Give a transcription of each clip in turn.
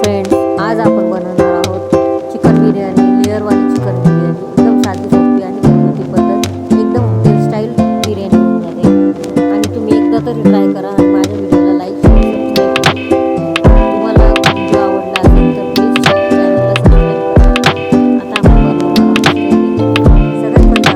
Friends, आज आपण बनवणार आहोत चिकन बिर्याणी, लेअरवाली चिकन बिर्याणी। एकदम साधी सोपी आणि घरगुती पद्धत, एकदम हॉटेल स्टाईल बिर्याणी होणार आहे। आणि तुम्ही एकदा तरी ट्राय करा आणि माझ्या व्हिडिओला लाईक शेअर सबस्क्राईब करा। तुम्हाला व्हिडिओ आवडला असेल तर प्लीज चॅनलला सबस्क्राईब करा। आता आपण बनवणार आहोत सगळ्यात पहिले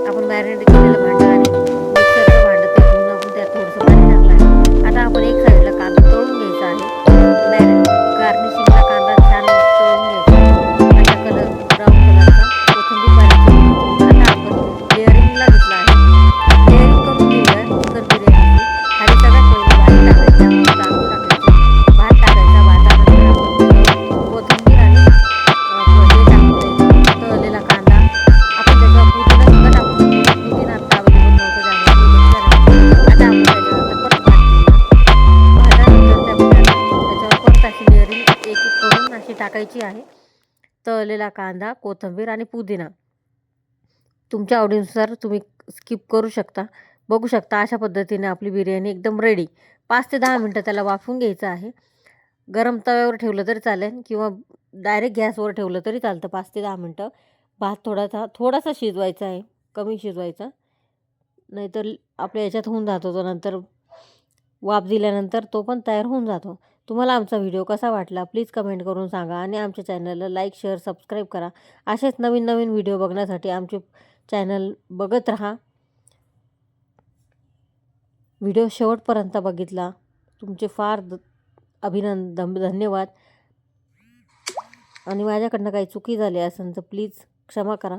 आपण मॅरिनेट करण्यासाठी टाकायची आहे। तळलेला कांदा, कोथिंबीर आणि पुदिना तुमच्या आवडीनुसार तुम्ही स्किप करू शकता। बघू शकता अशा पद्धतीने आपली बिर्याणी एकदम रेडी। 5 ते 10 मिनटं त्याला वाफवून घ्यायचं आहे। गरम तव्यावर ठेवलं तरी चालेल किंवा डायरेक्ट गॅसवर ठेवलं तरी चालतं। 5 ते 10 मिनटं भात थोडासा शिजवायचा आहे, कमी शिजवायचा, नाहीतर आपल्या याच्यात होऊन जातो तो, नंतर वाफ दिल्यानंतर तो पण तयार होऊन जातो। तुम्हाला आमचा व्हिडिओ कसा वाटला प्लीज कमेंट करून सांगा आणि आमच्या चॅनलला लाईक शेअर सबस्क्राईब करा। असेच नवीन नवीन व्हिडिओ बघण्यासाठी आमचे चॅनल बघत राहा। व्हिडिओ शेवटपर्यंत बघितला तुमचे फार धन्यवाद। आणि माझ्याकडनं काही चुकी झाली असेल तर प्लीज क्षमा करा।